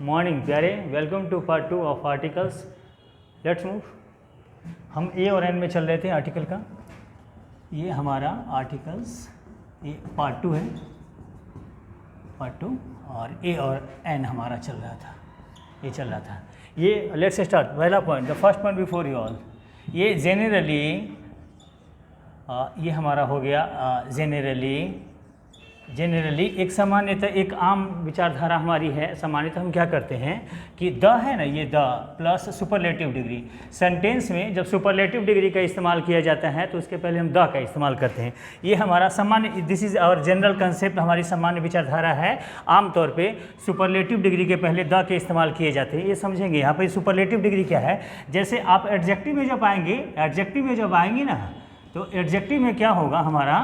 Morning प्यारे, welcome to part 2 of articles. Let's move. हम ए और एन में चल रहे थे आर्टिकल का। ये हमारा आर्टिकल्स ये पार्ट 2 है, पार्ट 2, और ए और एन हमारा चल रहा था, ये चल रहा था। ये लेट्स स्टार्ट। पहला point, the first point before you all, ये जेनरली ये हमारा हो गया जेनरली एक सामान्यतः एक आम विचारधारा हमारी है। सामान्यतः हम क्या करते हैं कि द है ना, ये the plus superlative degree. Sentence में जब सुपरलेटिव डिग्री का इस्तेमाल किया जाता है तो उसके पहले हम द का इस्तेमाल करते हैं। ये हमारा सामान्य, this is our general concept, हमारी सामान्य विचारधारा है। आमतौर पे सुपरलेटिव डिग्री के पहले द के इस्तेमाल किए जाते हैं। ये समझेंगे यहाँ पर सुपरलेटिव डिग्री क्या है। जैसे आप एडजेक्टिव में जब आएंगे ना, तो एडजेक्टिव में क्या होगा हमारा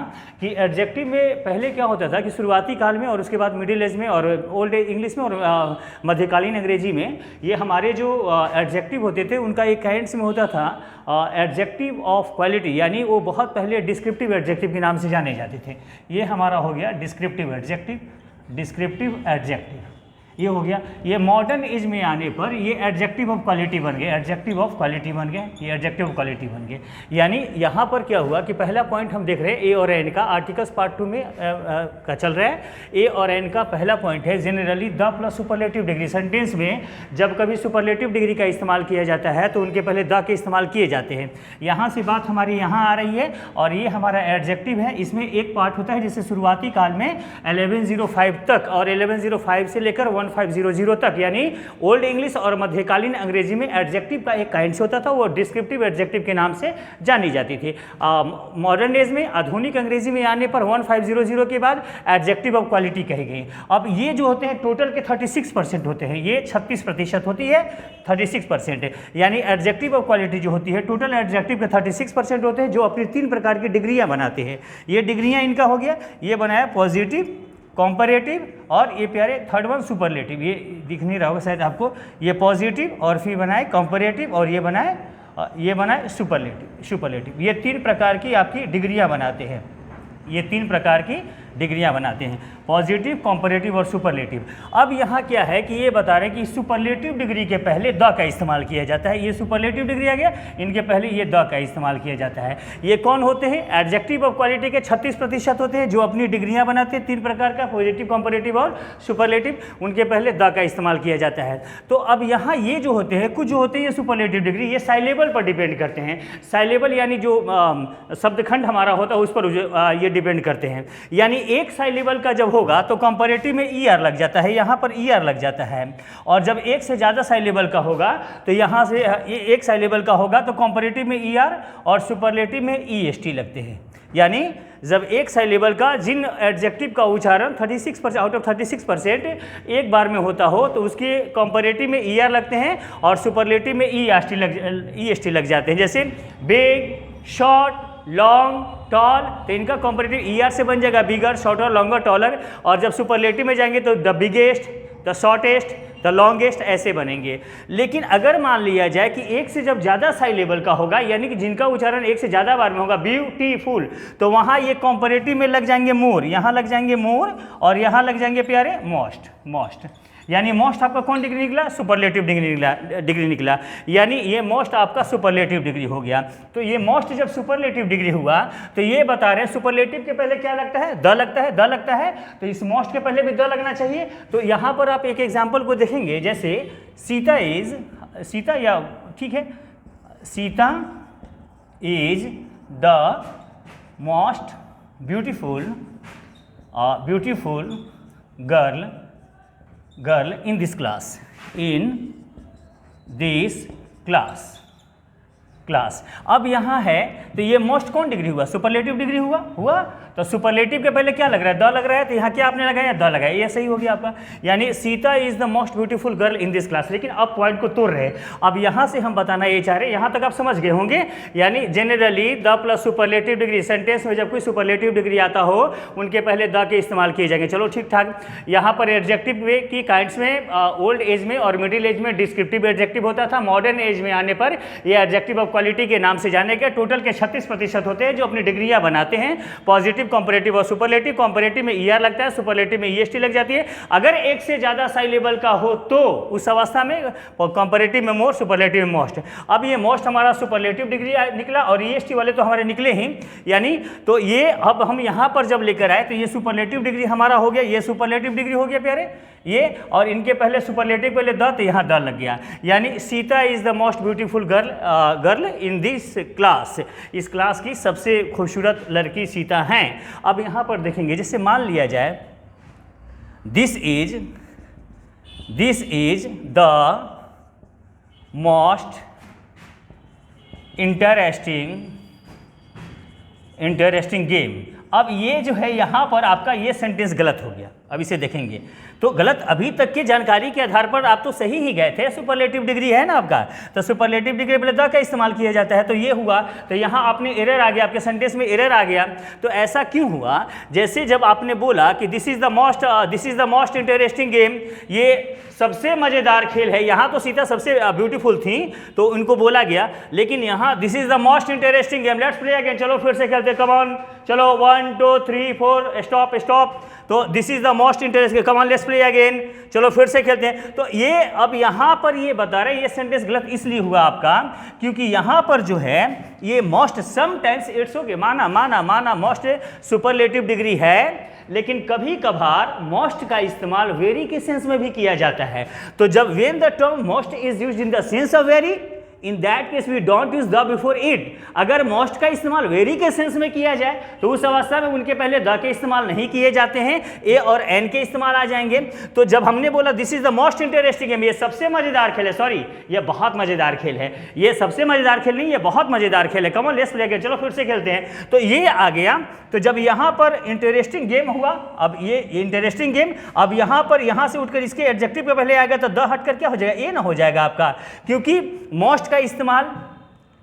कि एडजेक्टिव में पहले क्या होता था कि शुरुआती काल में और उसके बाद मिडिल एज में और ओल्ड एज इंग्लिश में और मध्यकालीन अंग्रेजी में ये हमारे जो एडजेक्टिव होते थे उनका एक काइंड्स में होता था एडजेक्टिव ऑफ क्वालिटी, यानी वो बहुत पहले डिस्क्रिप्टिव एडजेक्टिव के नाम से जाने जाते थे। ये हमारा हो गया डिस्क्रिप्टिव एडजेक्टिव, ये हो गया। ये मॉडर्न एज में आने पर ये एडजेक्टिव ऑफ क्वालिटी बन गए, ये एडजेक्टिव ऑफ क्वालिटी बन गए। यानी यहाँ पर क्या हुआ कि पहला पॉइंट हम देख रहे हैं ए और एन का, आर्टिकल्स पार्ट 2 में का चल रहा है। ए और एन का पहला पॉइंट है generally the plus superlative degree. Sentence में जब कभी सुपरलेटिव डिग्री का इस्तेमाल किया जाता है तो उनके पहले द के इस्तेमाल किए जाते हैं। यहाँ से बात हमारी यहाँ आ रही है, और ये हमारा एडजेक्टिव है। इसमें एक पार्ट होता है जिससे शुरुआती काल में 1105 तक और 1105 से लेकर 1500 तक, यानी ओल्ड इंग्लिश और मध्यकालीन अंग्रेजी में एडजेक्टिव का एक काइंड होता था, वो डिस्क्रिप्टिव एडजेक्टिव के नाम से जानी जाती थी। मॉडर्न एज में, आधुनिक अंग्रेजी में आने पर 1500 के बाद एडजेक्टिव ऑफ क्वालिटी कही गई। अब ये जो होते हैं टोटल के 36% होते हैं, ये 36% होती है, 36% है। यानी एडजेक्टिव ऑफ क्वालिटी जो होती है टोटल एडजेक्टिव के 36% होते हैं, जो अपनी 3 प्रकार की डिग्रियाँ बनाते हैं। ये डिग्रियाँ इनका हो गया, ये बनाया पॉजिटिव, कंपैरेटिव और ये प्यारे थर्ड वन सुपरलेटिव। ये दिख नहीं रहा होगा शायद आपको, ये पॉजिटिव और फिर बनाए कंपैरेटिव और ये बनाए सुपरलेटिव। ये 3 प्रकार की आपकी डिग्रियां बनाते हैं, पॉजिटिव, कंपैरेटिव और सुपरलेटिव। अब यहाँ क्या है कि ये बता रहे हैं कि सुपरलेटिव डिग्री के पहले द का इस्तेमाल किया जाता है। ये सुपरलेटिव डिग्री आ गया, इनके पहले ये द का इस्तेमाल किया जाता है। ये कौन होते हैं? एडजेक्टिव ऑफ क्वालिटी के 36% होते हैं जो अपनी डिग्रियां बनाते हैं 3 प्रकार का, पॉजिटिव, कंपैरेटिव और सुपरलेटिव। उनके पहले द का इस्तेमाल किया जाता है। तो अब यहाँ ये जो होते हैं, कुछ जो होते हैं ये सुपरलेटिव डिग्री, ये साइलेबल पर डिपेंड करते हैं। साइलेबल यानी जो शब्दखंड हमारा होता है उस पर ये डिपेंड करते हैं। यानी एक साइलेबल का जब होगा तो कंपैरेटिव में ई आर लग जाता है, यहाँ पर ई आर लग जाता है। और जब एक से ज़्यादा साइलेबल का होगा तो यहाँ से ये एक साइलेबल का होगा तो कंपैरेटिव में ई आर और सुपरलेटिव में ई एस टी लगते हैं। यानी जब एक साइलेबल का जिन एडजेक्टिव का उच्चारण 36% आउट ऑफ 36% एक बार में होता हो तो उसके कंपैरेटिव में ई आर लगते हैं और सुपरलेटिव में ई एस टी लग जाते हैं। जैसे बिग, शॉर्ट, लॉन्ग, टॉल, तो इनका कंपैरेटिव ई आर से बन जाएगा बिगर, शॉर्टर, लॉन्गर, टॉलर। और जब सुपरलेटिव में जाएंगे तो the biggest, the shortest, the longest, ऐसे बनेंगे। लेकिन अगर मान लिया जाए कि एक से जब ज़्यादा साइलेबल का होगा, यानी कि जिनका उच्चारण एक से ज़्यादा बार में होगा, ब्यूटीफुल, तो वहाँ ये कंपैरेटिव में लग जाएंगे मोर, यहाँ लग जाएंगे मोर और यहाँ लग जाएंगे प्यारे मोस्ट। यानी मोस्ट आपका कौन डिग्री निकला? सुपरलेटिव डिग्री निकला। यानी ये मोस्ट आपका सुपरलेटिव डिग्री हो गया। तो ये मोस्ट जब सुपरलेटिव डिग्री हुआ तो ये बता रहे हैं सुपरलेटिव के पहले क्या लगता है? द लगता है। तो इस मोस्ट के पहले भी द लगना चाहिए। तो यहाँ पर आप एक एग्जाम्पल को देखेंगे, जैसे Sita is the most beautiful girl in this class। अब यहाँ है तो ये मोस्ट कौन डिग्री हुआ? सुपरलेटिव डिग्री हुआ। तो सुपरलेटिव के पहले क्या लग रहा है? द लग रहा है, तो यहाँ क्या आपने लगाया? द लगाया, ये सही हो गया आपका। यानी Sita is the most beautiful girl in this class. लेकिन अब पॉइंट को तोड़ रहे हैं। अब यहाँ से हम बताना ये चाह रहे हैं, यहाँ तक आप समझ गए होंगे। यानी generally the plus superlative degree, sentence में जब कोई सुपरलेटिव डिग्री आता हो उनके पहले द के इस्तेमाल किए जाएंगे। चलो ठीक ठाक। यहाँ पर एडजेक्टिव की काइंड्स में ओल्ड एज में और मिडिल एज में डिस्क्रिप्टिव एडजेक्टिव होता था। मॉडर्न एज में आने पर ये एडजेक्टिव ऑफ क्वालिटी के नाम से जाने गए। टोटल के 36% होते हैं जो अपनी डिग्रियां बनाते हैं, पॉजिटिव, कंपैरेटिव और सुपरलेटिव। कंपैरेटिव में ईआर लगता है, सुपरलेटिव में ईएसटी लग जाती है। अगर एक से ज़्यादा साई लेवल का हो तो उस अवस्था में कंपैरेटिव में मोर, सुपरलेटिव में मोस्ट। अब ये मोस्ट हमारा सुपरलेटिव डिग्री निकला और ईएसटी वाले तो हमारे निकले ही, यानी तो ये अब हम यहाँ पर जब लेकर आए तो ये सुपरलेटिव डिग्री हमारा हो गया, ये सुपरलेटिव डिग्री हो गया प्यारे ये, और इनके पहले सुपरलेटिव पहले द, तो यहाँ द लग गया, यानी Sita is the most beautiful girl in this class. इस क्लास की सबसे खूबसूरत लड़की सीता हैं। अब यहाँ पर देखेंगे, जैसे मान लिया जाए this is the most interesting game. अब ये जो है यहाँ पर आपका ये सेंटेंस गलत हो गया। अब इसे देखेंगे तो गलत, अभी तक की जानकारी के आधार पर आप तो सही ही गए थे, सुपरलेटिव डिग्री है ना आपका, तो सुपरलेटिव डिग्री पहले द का इस्तेमाल किया जाता है, तो ये हुआ, तो यहाँ आपने एरर आ गया, आपके सेंटेंस में एरर आ गया। तो ऐसा क्यों हुआ? जैसे जब आपने बोला कि this is the most interesting game, ये सबसे मज़ेदार खेल है, यहाँ तो सीता सबसे ब्यूटीफुल थी तो उनको बोला गया, लेकिन यहाँ this is the most interesting game, let's play again, चलो फिर से खेलते, कम ऑन, चलो 1 2 3 4 स्टॉप। तो this is the most interesting, come on let's play again, चलो फिर से खेलते हैं। तो ये अब यहाँ पर ये बता रहे हैं, ये सेंटेंस गलत इसलिए हुआ आपका क्योंकि यहाँ पर जो है ये मोस्ट, समटाइम्स इट्स ओके, माना मोस्ट सुपरलेटिव डिग्री है, लेकिन कभी कभार मोस्ट का इस्तेमाल वेरी के सेंस में भी किया जाता है। तो जब when the term most is used in the sense of very, in that case we don't use the before it. अगर मोस्ट का इस्तेमाल वेरी के सेंस में किया जाए तो उस अवस्था में उनके पहले द के इस्तेमाल नहीं किए जाते हैं, ए और एन के इस्तेमाल आ जाएंगे। तो जब हमने बोला this is the most interesting game, ये सबसे मजेदार खेल है, सॉरी ये बहुत मजेदार खेल है, ये सबसे मजेदार खेल नहीं, ये बहुत मजेदार खेल है, come on let's play again, चलो फिर से खेलते हैं। तो ये आ गया। तो जब यहाँ पर इंटरेस्टिंग गेम हुआ, अब ये इंटरेस्टिंग गेम, अब यहाँ पर यहाँ से उठकर इसके एडजेक्टिव पे पहले आएगा तो द हटकर क्या हो जाएगा, ए ना हो जाएगा आपका, क्योंकि मोस्ट का इस्तेमाल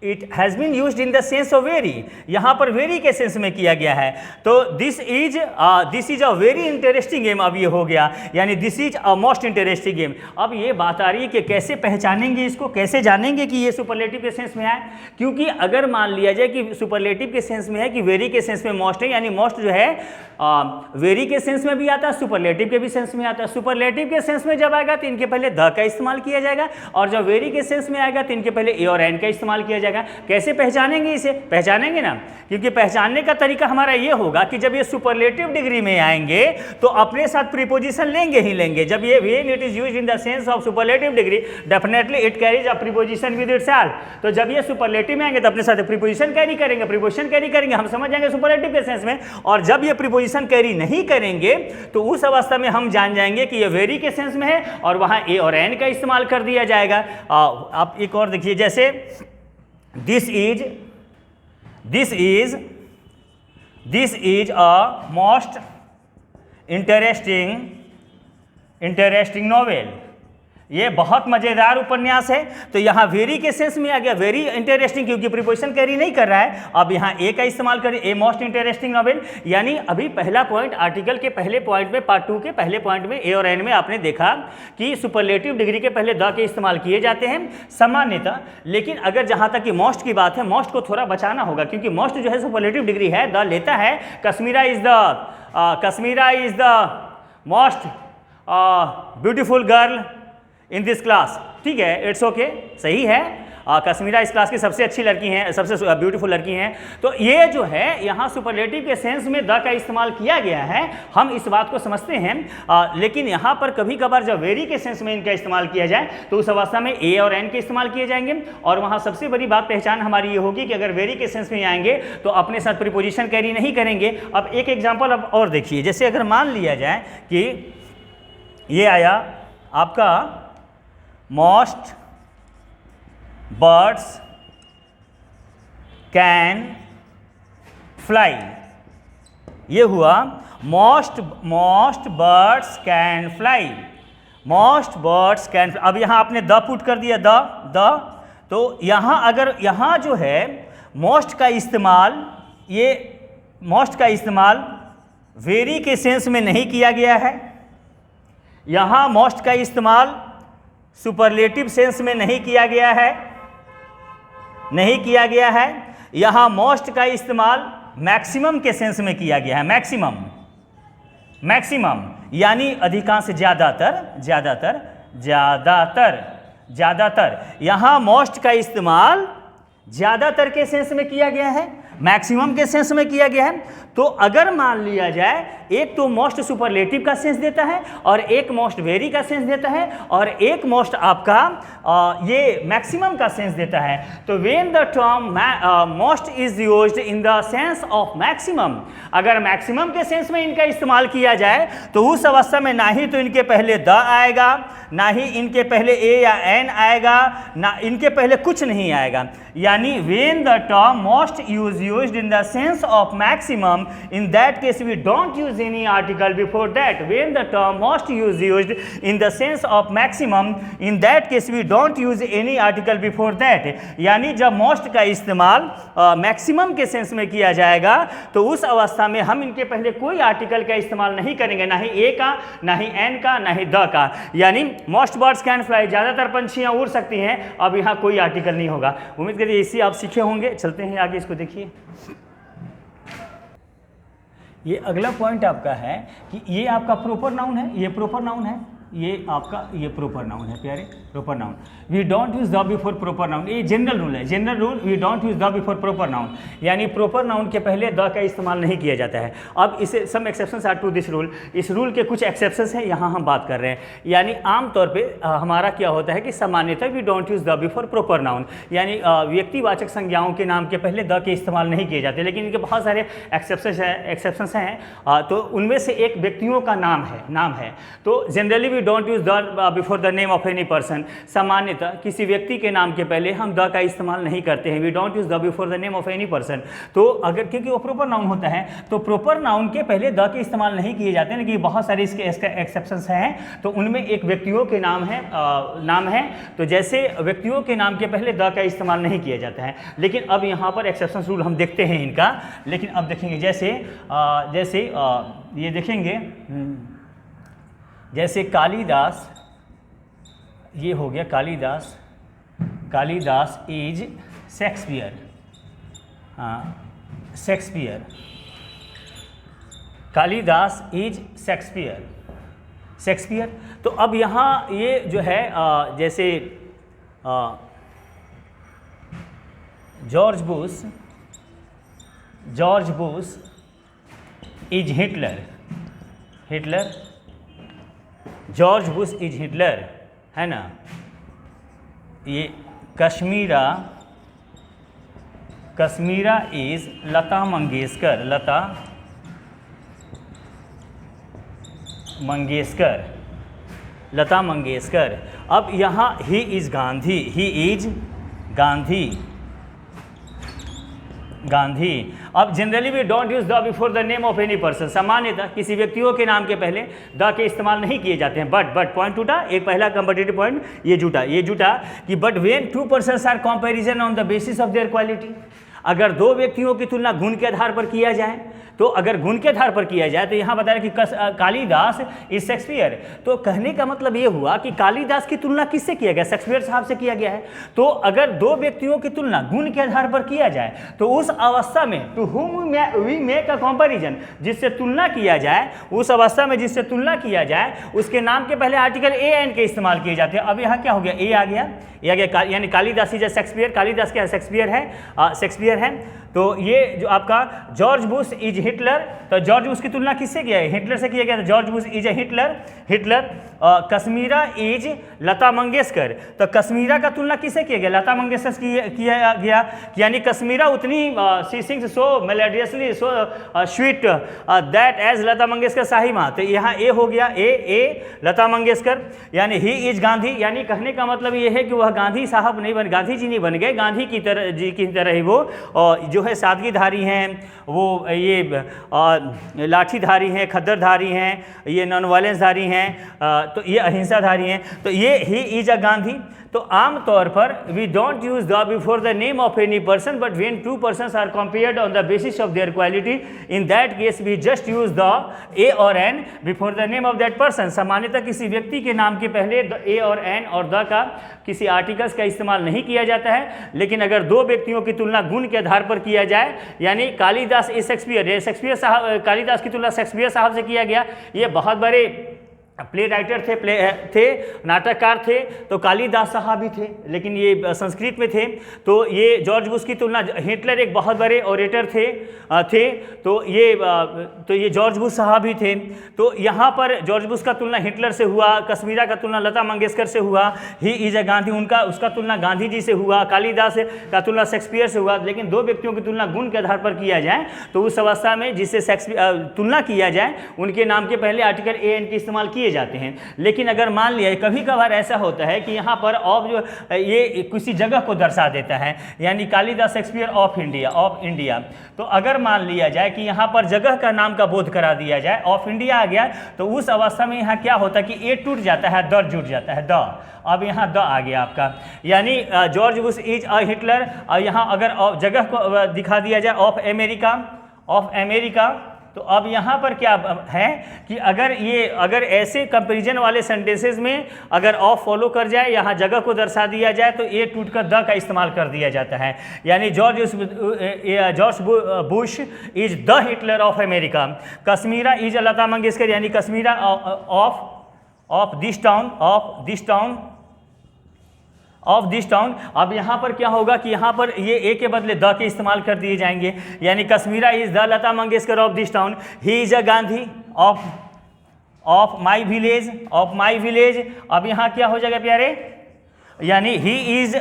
it has been used in the sense of very, यहाँ पर वेरी के सेंस में किया गया है। तो this is a very interesting game, अब ये हो गया, यानी this is a most interesting game. अब ये बात आ रही है कि कैसे पहचानेंगे इसको, कैसे जानेंगे कि ये सुपरलेटिव के सेंस में है, क्योंकि अगर मान लिया जाए कि सुपरलेटिव के सेंस में है कि वेरी के सेंस में मोस्ट है, यानी मोस्ट जो है वेरी के सेंस में भी आता है, सुपरलेटिव के भी सेंस में आता है। सुपरलेटिव के सेंस में जब आएगा तो इनके पहले द का इस्तेमाल किया जाएगा, और जब वेरी के सेंस में आएगा तो इनके पहले ए और एन का इस्तेमाल किया जाएगा। कैसे पहचानेंगे इसे? पहचानेंगे ना, क्योंकि पहचानने का तरीका हमारा ये होगा कि जब ये सुपरलेटिव डिग्री में आएंगे तो अपने साथ प्रीपोजिशन लेंगे ही लेंगे। जब ये when it is used in the sense of superlative degree, definitely it carries a preposition with itself. तो जब ये सुपरलेटिव में आएंगे तो अपने साथ प्रीपोजिशन कैरी करेंगे, प्रीपोजिशन कैरी करेंगे, हम समझ जाएंगे सुपरलेटिव के सेंस में। और जब ये प्रीपोजिशन कैरी नहीं करेंगे तो उस अवस्था में हम जान जाएंगे कि ये वेरी के सेंस में है और वहां ए और एन का इस्तेमाल कर दिया जाएगा। आप एक और देखिए, जैसे this is a most interesting novel, ये बहुत मज़ेदार उपन्यास है। तो यहाँ वेरी के सेंस में आ गया, वेरी इंटरेस्टिंग, क्योंकि प्रीपोजिशन कैरी नहीं कर रहा है। अब यहाँ ए का इस्तेमाल करें, ए मोस्ट इंटरेस्टिंग नॉवेल, यानी अभी पहला पॉइंट आर्टिकल के पहले पॉइंट में, पार्ट 2 के पहले पॉइंट में ए और एन में आपने देखा कि सुपरलेटिव डिग्री के पहले द के इस्तेमाल किए जाते हैं सामान्यतः। लेकिन अगर जहाँ तक कि मोस्ट की बात है, मोस्ट को थोड़ा बचाना होगा, क्योंकि मोस्ट जो है सुपरलेटिव डिग्री है, द लेता है। Kashmira is the most beautiful girl in this class, ठीक है, इट्स ओके, सही है। कश्मीरा इस क्लास की सबसे अच्छी लड़की हैं, सबसे ब्यूटीफुल लड़की हैं। तो ये जो है यहाँ सुपरलेटिव के सेंस में द का इस्तेमाल किया गया है, हम इस बात को समझते हैं। लेकिन यहाँ पर कभी कभार जब वेरी के सेंस में इनका इस्तेमाल किया जाए तो उस अवस्था में ए और एन के इस्तेमाल किए जाएंगे। और वहाँ सबसे बड़ी बात पहचान हमारी ये होगी कि अगर वेरी के सेंस में आएंगे तो अपने साथ प्रीपोजिशन कैरी नहीं करेंगे। अब एक एग्जाम्पल अब और देखिए, जैसे अगर मान लिया जाए कि ये आया आपका मोस्ट बर्ड्स कैन फ्लाई, ये हुआ most birds can fly, most birds can. अब यहाँ आपने द पुट कर दिया, द, तो यहाँ अगर यहाँ जो है मोस्ट का इस्तेमाल, ये मोस्ट का इस्तेमाल वेरी के सेंस में नहीं किया गया है, यहाँ मोस्ट का इस्तेमाल सुपरलेटिव सेंस में नहीं किया गया है, नहीं किया गया है। यहाँ मोस्ट का इस्तेमाल मैक्सिमम के सेंस में किया गया है, मैक्सिमम, मैक्सिमम यानी अधिकांश, ज़्यादातर, ज़्यादातर, ज़्यादातर, ज़्यादातर। यहाँ मोस्ट का इस्तेमाल ज़्यादातर के सेंस में किया गया है, मैक्सिमम के सेंस में किया गया है। तो अगर मान लिया जाए, एक तो मोस्ट सुपरलेटिव का सेंस देता है और एक मोस्ट वेरी का सेंस देता है और एक मोस्ट आपका ये मैक्सिमम का सेंस देता है। तो when the term most is used in the sense of maximum, अगर मैक्सिमम के सेंस में इनका इस्तेमाल किया जाए तो उस अवस्था में ना ही तो इनके पहले द आएगा, ना ही इनके पहले ए या एन आएगा, ना इनके पहले कुछ नहीं आएगा। यानी when the term most is used in the sense of maximum, in that case we don't use any article before that. When the term most is used in the sense of maximum, in that case we don't use any article before that. यानी जब most का इस्तेमाल maximum के sense में किया जाएगा तो उस अवस्था में हम इनके पहले कोई आर्टिकल का इस्तेमाल नहीं करेंगे, ना ही ए का, ना ही एन का, ना ही द का। यानी मोस्ट बर्ड्स कैन फ्लाई, ज़्यादातर पंछियाँ उड़ सकती हैं, अब यहाँ कोई आर्टिकल नहीं होगा। उम्मीद करिए इसी आप सीखे होंगे। चलते हैं आगे, इसको देखिए। ये अगला पॉइंट आपका है कि ये आपका प्रॉपर नाउन है, ये प्रॉपर नाउन है, ये आपका ये प्रॉपर नाउन है प्यारे, proper noun. We don't use the before proper noun, ये जनरल रूल है, general rule, we don't use the before proper noun, यानी प्रॉपर नाउन के पहले द का इस्तेमाल नहीं किया जाता है। अब इसे some exceptions are to this rule, इस रूल के कुछ एक्सेप्शंस हैं, यहाँ हम बात कर रहे हैं। यानी आमतौर पे हमारा क्या होता है कि सामान्यतः we don't use the before proper noun, यानी व्यक्तिवाचक संज्ञाओं के नाम के पहले द के इस्तेमाल नहीं किए जाते, लेकिन इनके बहुत सारे एक्सेप्शंस हैं। तो उनमें से एक व्यक्तियों का नाम है। तो generally we don't use the before the name of any person, सामान्यतः किसी व्यक्ति के नाम के पहले हम द का इस्तेमाल नहीं करते हैं। We don't use the before the name of any person. तो अगर क्योंकि वो प्रॉपर नाउन होता है तो प्रॉपर नाउन के पहले द के इस्तेमाल नहीं किए जाते हैं, लेकिन बहुत सारे इसके एक्सेप्शंस हैं। तो उनमें एक व्यक्तियों के नाम है, तो जैसे व्यक्तियों के नाम के पहले द का इस्तेमाल नहीं किया जाता है। लेकिन अब यहाँ पर एक्सेप्शंस रूल हम देखते हैं इनका, लेकिन अब देखेंगे जैसे ये देखेंगे, जैसे कालिदास, ये हो गया Kalidas, Kalidas is Shakespeare, Shakespeare, Kalidas is Shakespeare. तो अब यहाँ ये जो है जैसे George Bush is Hitler, George Bush is Hitler, है ना। ये कश्मीरा इज लता मंगेशकर। अब यहाँ ही इज गांधी। अब generally we don't use the before the name of any person, सामान्यतः किसी व्यक्तियों के नाम के पहले द के इस्तेमाल नहीं किए जाते हैं। बट पॉइंट टूटा, एक पहला कंपैरेटिव पॉइंट ये जुटा कि but when two persons are comparison on the basis of their quality, अगर दो व्यक्तियों की तुलना गुण के आधार पर किया जाए, तो अगर गुण के आधार पर किया जाए तो यहाँ बता रहे कि कालिदास इज शेक्सपियर। तो कहने का मतलब ये हुआ कि कालिदास की तुलना किससे किया गया? शेक्सपियर साहब से किया गया है। तो अगर दो व्यक्तियों की तुलना गुण के आधार पर किया जाए तो उस अवस्था में to whom we make a comparison, जिससे तुलना किया जाए, उस अवस्था में जिससे तुलना किया जाए उसके नाम के पहले आर्टिकल ए एन के इस्तेमाल किए जाते हैं। अब यहाँ क्या हो गया? ए आ गया, यानी कालिदास इज शेक्सपियर। कालिदास क्या है? शेक्सपियर है। तो ये जो आपका जॉर्ज बुश इज हिटलर, तो जॉर्ज बुश की तुलना किससे किया है? हिटलर से किया गया। तो George Bush is a Hitler. Kashmira is Lata Mangeshkar, तो कश्मीरा का तुलना किससे किया गया? लता मंगेशकर से किया गया। यानी कश्मीरा उतनी she sings so melodiously so sweet that as Lata Mangeshkar Sahiba. तो यहाँ ए हो गया, ए लता मंगेशकर। यानी ही इज गांधी, यानी कहने का मतलब ये है कि वह गांधी साहब नहीं बन, गांधी जी नहीं बन गए, गांधी की तरह ही वो जो है सादगीधारी हैं, वो ये लाठीधारी हैं, खद्दरधारी हैं, ये नॉन वायलेंसधारी हैं, तो ये अहिंसाधारी हैं, तो ये ही इज अ गांधी। तो आम तौर पर we don't use the before the name of any person, but when two persons are compared on the basis of their quality, in that case we just use the a और an before the name of that person. सामान्यतः किसी व्यक्ति के नाम के पहले ए और N और द का किसी आर्टिकल्स का इस्तेमाल नहीं किया जाता है, लेकिन अगर दो व्यक्तियों की तुलना गुण के आधार पर किया जाए, यानी कालिदास ए शेक्सपियर साहब, कालिदास की तुलना शेक्सपियर साहब से किया गया, ये बहुत बड़े प्ले राइटर थे, नाटककार थे, तो कालिदास साहब भी थे, लेकिन ये संस्कृत में थे। तो ये जॉर्ज बुश की तुलना, हिटलर एक बहुत बड़े ओरेटर थे, तो ये जॉर्ज बुश साहब भी थे। तो यहाँ पर जॉर्ज बुश का तुलना हिटलर से हुआ, कश्मीरा का तुलना लता मंगेशकर से हुआ, ही इज अ गांधी उसका तुलना गांधी जी से हुआ, कालिदास का तुलना शेक्सपियर से हुआ। लेकिन दो व्यक्तियों की तुलना गुण के आधार पर किया जाए तो उस अवस्था में जिससे तुलना किया जाए उनके नाम के पहले आर्टिकल ए एन के इस्तेमाल किए जाते हैं। लेकिन अगर मान लिया कभी कभार ऐसा होता है कि यहाँ पर ऑफ जो ये किसी जगह को दर्शा देता है, यानी कालिदास शेक्सपियर ऑफ इंडिया, तो अगर मान लिया जाए कि यहाँ पर जगह का नाम का बोध करा दिया जाए, ऑफ इंडिया आ गया, तो उस अवस्था में यहाँ क्या होता है कि ए टूट जाता है, द जुट जाता है, द। अब यहाँ द आ गया आपका, यानी George Bush is a Hitler. और यहाँ अगर जगह को दिखा दिया जाए ऑफ अमेरिका, तो अब यहाँ पर क्या है कि अगर ऐसे कंपैरिजन वाले सेंटेंसेस में अगर ऑफ फॉलो कर जाए, यहाँ जगह को दर्शा दिया जाए, तो ए टूट कर द का इस्तेमाल कर दिया जाता है। यानी George Bush is the Hitler of America. Kashmira is Lata Mangeshkar, यानी कश्मीरा ऑफ दिस टाउन। अब यहाँ पर क्या होगा कि यहाँ पर ये ए के बदले द के इस्तेमाल कर दिए जाएंगे, यानी Kashmira is the Lata Mangeshkar of this town, he is a Gandhi of my village. अब यहाँ क्या हो जाएगा प्यारे, यानी he is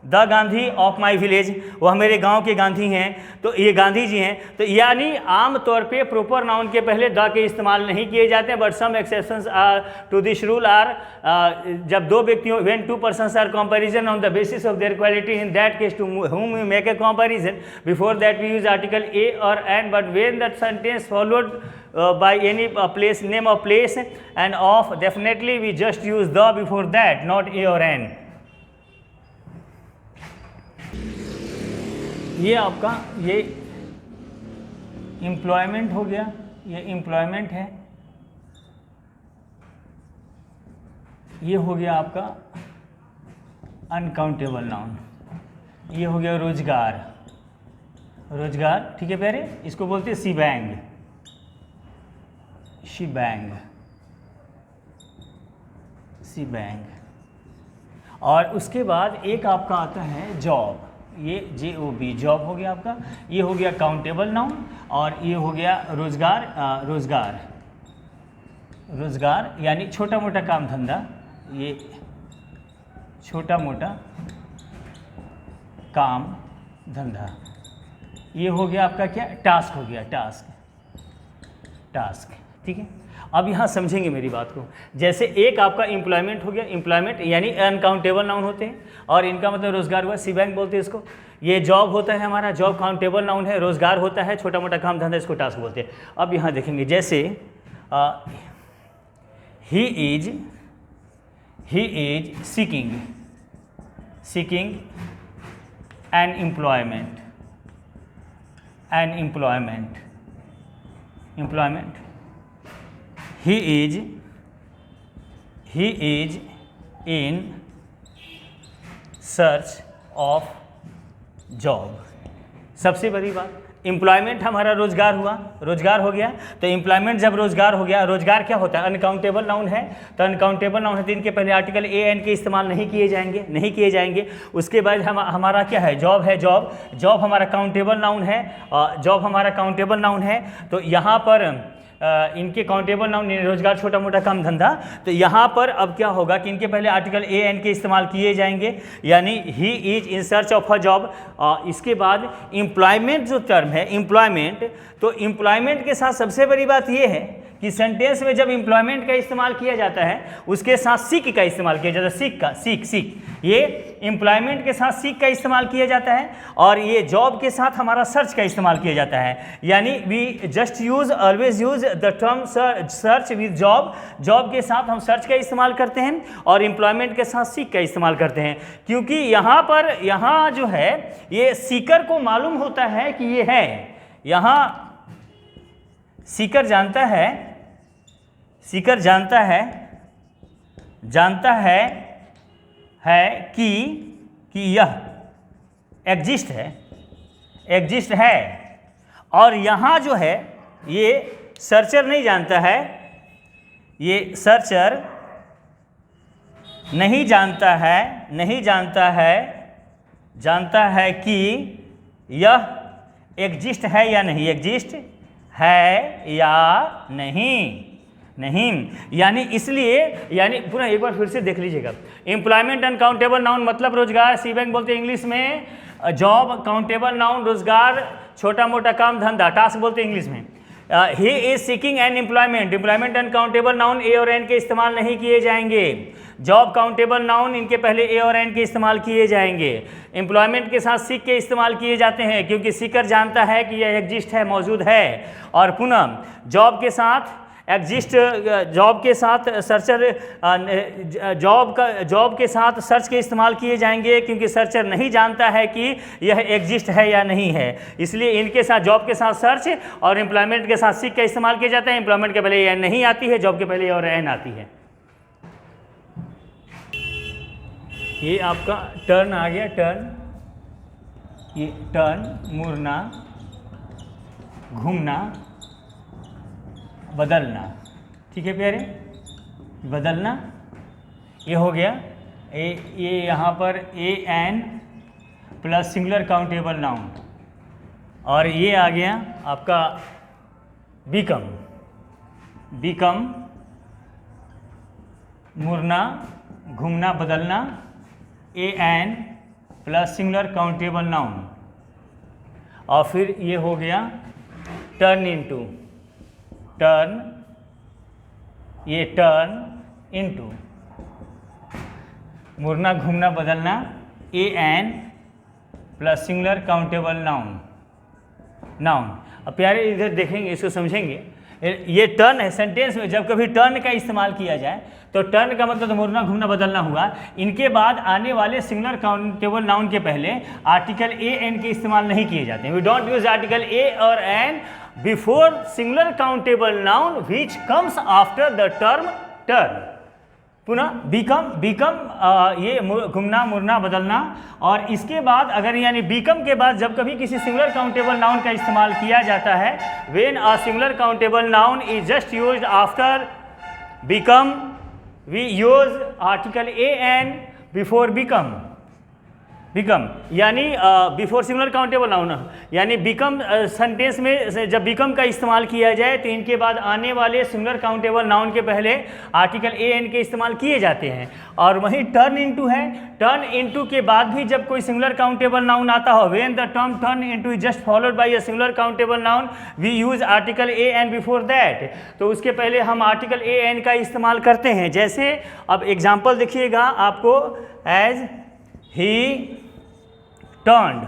the Gandhi of my village, वह मेरे गांव के गांधी हैं, तो ये गांधी जी हैं। तो यानी आम तौर पे प्रॉपर नाउन के पहले द के इस्तेमाल नहीं किए जाते हैं, but some exceptions to this rule are, जब दो व्यक्तियों when two persons are comparison on the basis of their quality, in that case to whom we make a comparison, before that we use article a or an, but when that sentence followed by any place, name of place and of, definitely we just use the before that, not a or an। ये आपका ये employment हो गया, ये employment है, ये हो गया आपका अनकाउंटेबल नाउन, ये हो गया रोजगार, ठीक है प्यारे, इसको बोलते हैं सी बैंग। और उसके बाद एक आपका आता है जॉब, ये JOB जॉब हो गया आपका, ये हो गया काउंटेबल नाउन, और ये हो गया रोजगार यानी छोटा मोटा काम धंधा, ये छोटा मोटा काम धंधा। ये हो गया आपका क्या, टास्क हो गया, टास्क, ठीक है। अब यहाँ समझेंगे मेरी बात को, जैसे एक आपका एम्प्लॉयमेंट हो गया, एम्प्लॉयमेंट यानी अनकाउंटेबल नाउन होते हैं, और इनका मतलब रोजगार हुआ, सी बैंक बोलते हैं इसको। ये जॉब होता है हमारा, जॉब काउंटेबल नाउन है, रोजगार होता है छोटा मोटा काम धंधा, इसको टास्क बोलते हैं। अब यहाँ देखेंगे, जैसे ही is seeking an employment, he is in search of job। सबसे बड़ी बात, एम्प्लॉयमेंट हमारा रोजगार हो गया, तो एम्प्लॉयमेंट जब रोजगार हो गया, रोजगार क्या होता है, अनकाउंटेबल नाउन है, तो अनकाउंटेबल नाउन है तो इनके पहले आर्टिकल ए एन के इस्तेमाल नहीं किए जाएंगे। उसके बाद हमारा क्या है, जॉब हमारा काउंटेबल नाउन है, तो यहाँ पर इनके काउंटेबल नाउन रोजगार छोटा मोटा काम धंधा, तो यहाँ पर अब क्या होगा कि इनके पहले आर्टिकल ए एन के इस्तेमाल किए जाएंगे, यानी he is in search of a job. इसके बाद एम्प्लॉयमेंट जो टर्म है, एम्प्लॉयमेंट, तो एम्प्लॉयमेंट के साथ सबसे बड़ी बात ये है कि सेंटेंस में जब एम्प्लॉयमेंट का इस्तेमाल किया जाता है उसके साथ सीक का इस्तेमाल किया जाता है। सीक ये एम्प्लॉयमेंट के साथ सीक का इस्तेमाल किया जाता है, और ये जॉब के साथ हमारा सर्च का इस्तेमाल किया जाता है। यानी we just always use the term search with job के साथ हम सर्च का इस्तेमाल करते हैं और एम्प्लॉयमेंट के साथ सीक का इस्तेमाल करते हैं, क्योंकि यहाँ जो है ये सीकर को मालूम होता है कि ये है, यहाँ सीकर जानता है कि यह एग्जिस्ट है, और यहाँ जो है ये सर्चर नहीं जानता है, ये सर्चर नहीं जानता है कि यह एग्जिस्ट है या नहीं, यानी इसलिए, यानी पुनः एक बार फिर से देख लीजिएगा। एम्प्लॉयमेंट अनकाउंटेबल नाउन मतलब रोजगार, सी बैंक बोलते हैं इंग्लिश में, जॉब काउंटेबल नाउन रोजगार, छोटा मोटा काम धंधा, टास्क बोलते हैं इंग्लिश में। He is seeking an employment uncountable noun a और एन के इस्तेमाल नहीं किए जाएंगे। जॉब काउंटेबल नाउन इनके पहले ए और एन के इस्तेमाल किए जाएंगे। एम्प्लॉयमेंट के साथ सीक के इस्तेमाल किए जाते हैं क्योंकि सीकर जानता है कि यह एग्जिस्ट है, मौजूद है। और पुनः जॉब के साथ सर्चर, जॉब के साथ सर्च के इस्तेमाल किए जाएंगे क्योंकि सर्चर नहीं जानता है कि यह एग्जिस्ट है या नहीं है। इसलिए इनके साथ जॉब के साथ सर्च और एम्प्लॉयमेंट के साथ सीक का इस्तेमाल किया जाता है। एम्प्लॉयमेंट के पहले एन नहीं आती है, जॉब के पहले और एन आती है। ये आपका टर्न आ गया, ये टर्न, मुड़ना, घूमना, बदलना, ठीक है प्यारे, बदलना ये हो गया। ये यहाँ पर a an plus singular countable noun, और ये आ गया आपका बिकम, मुड़ना, घूमना, बदलना, a an plus singular countable noun, और फिर ये हो गया टर्न इनटू, ये टर्न इनटू, मुड़ना, घूमना, बदलना, a an plus singular countable noun. अब प्यारे इधर देखेंगे, इसको समझेंगे। ये टर्न है, सेंटेंस में जब कभी टर्न का इस्तेमाल किया जाए तो टर्न का मतलब मुड़ना, घूमना, बदलना हुआ। इनके बाद आने वाले सिंगुलर काउंटेबल नाउन के पहले आर्टिकल ए एन के इस्तेमाल नहीं किए जाते हैं। वी डोंट यूज आर्टिकल ए और an before singular countable noun which comes after the term turn. पुनः बिकम ये घूमना, मुड़ना, बदलना, और इसके बाद अगर यानी बिकम के बाद जब कभी किसी सिंगुलर काउंटेबल नाउन का इस्तेमाल किया जाता है, when a singular countable noun is just used after become, we use article a an before become, यानी बिफोर सिंगुलर काउंटेबल नाउन, यानी बिकम सेंटेंस में जब बिकम का इस्तेमाल किया जाए तो इनके बाद आने वाले सिंगुलर काउंटेबल नाउन के पहले आर्टिकल ए एन के इस्तेमाल किए जाते हैं। और वहीं टर्न इनटू है, टर्न इनटू के बाद भी जब कोई सिंगुलर काउंटेबल नाउन आता हो, when the term turn into is just followed by a singular countable noun we use article a an before that. तो उसके पहले हम आर्टिकल ए एन का इस्तेमाल करते हैं। जैसे अब एग्जाम्पल देखिएगा आपको, as he turned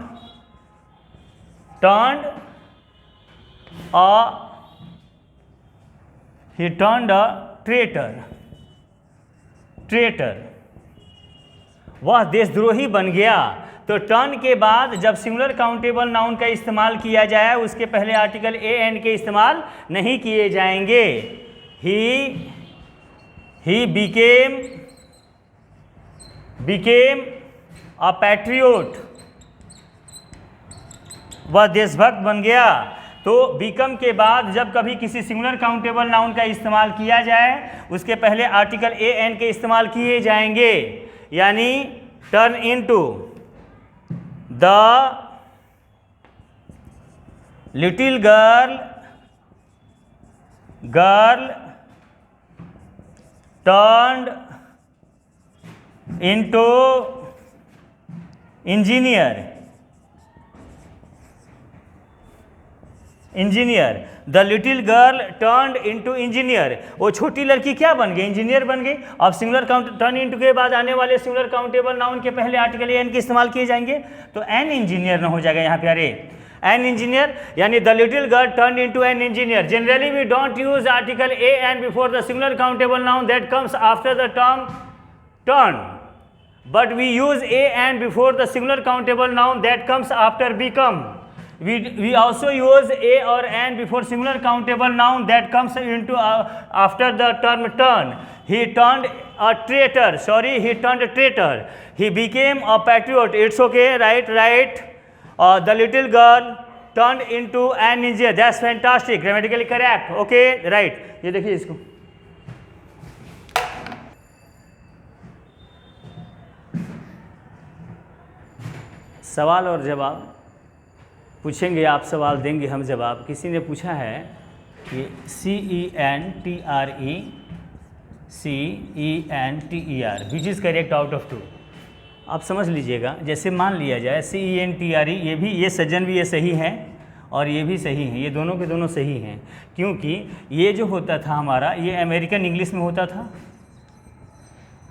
a traitor, वह देशद्रोही बन गया। तो टर्न के बाद जब सिंगुलर काउंटेबल नाउन का इस्तेमाल किया जाए उसके पहले आर्टिकल ए एन के इस्तेमाल नहीं किए जाएंगे। ही became a patriot, वह देशभक्त बन गया। तो बिकम के बाद जब कभी किसी सिंगुलर काउंटेबल नाउन का इस्तेमाल किया जाए उसके पहले आर्टिकल ए एन के इस्तेमाल किए जाएंगे। यानी turn into, the little girl turned into engineer, engineer. The little girl turned into engineer, वो छोटी लड़की क्या बन गई, इंजीनियर बन गई। अब सिंगुलर काउंट टर्न इनटू के बाद आने वाले सिंगुलर काउंटेबल नाउन के पहले आर्टिकल एन के इस्तेमाल किए जाएंगे, तो एन इंजीनियर ना हो जाएगा यहाँ पे, अरे एन इंजीनियर, यानी the little girl turn into an engineer. Generally we don't use article a an before the singular countable noun that comes after the term turn, but we use a and before the singular countable noun that comes after become. We also use a or and before singular countable noun that comes into after the term turn. He turned a traitor, sorry, he turned a traitor. He became a patriot. It's okay, right. The little girl turned into an engineer. That's fantastic, grammatically correct. Okay, right. ये देखिए इसको, सवाल और जवाब पूछेंगे, आप सवाल देंगे, हम जवाब। किसी ने पूछा है कि CENTRE which is correct out of 2। आप समझ लीजिएगा, जैसे मान लिया जाए CENTRE, ये भी, ये सज्जन भी ये सही है और ये भी सही है, ये दोनों के दोनों सही हैं, क्योंकि ये जो होता था हमारा, ये अमेरिकन इंग्लिश में होता था,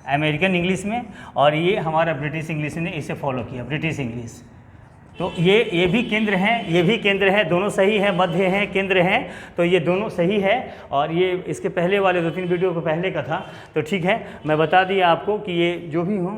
अमेरिकन इंग्लिश में, और ये हमारा ब्रिटिश इंग्लिश ने इसे फॉलो किया, ब्रिटिश इंग्लिश। तो ये भी केंद्र हैं, ये भी केंद्र है, दोनों सही है, मध्य हैं, केंद्र हैं, तो ये दोनों सही है। और ये इसके पहले वाले 2-3 वीडियो को पहले का था, तो ठीक है, मैं बता दिया आपको कि ये जो भी हो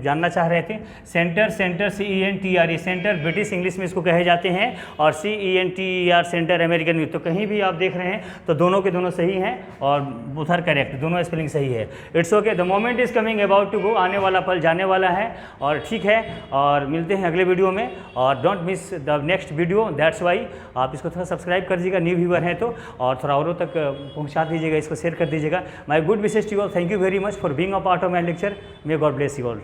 जानना चाह रहे थे। Centre CENTRE, centre British English में इसको कहे जाते हैं, और CENTER सेंटर अमेरिकन में। तो कहीं भी आप देख रहे हैं तो दोनों के दोनों सही हैं और बोथ आर करेक्ट, दोनों स्पेलिंग सही है। It's okay, the moment is coming about to go, आने वाला पल जाने वाला है, और ठीक है, और मिलते हैं अगले वीडियो में। और don't miss the next video, that's why आप इसको थोड़ा सब्सक्राइब कर दीजिएगा, न्यू व्यूअर हैं तो, और थोड़ा औरों तक पहुंचा दीजिएगा, इसको शेयर कर दीजिएगा। My good wishes to you all, thank you very much for being a part of my lecture. May God bless you all.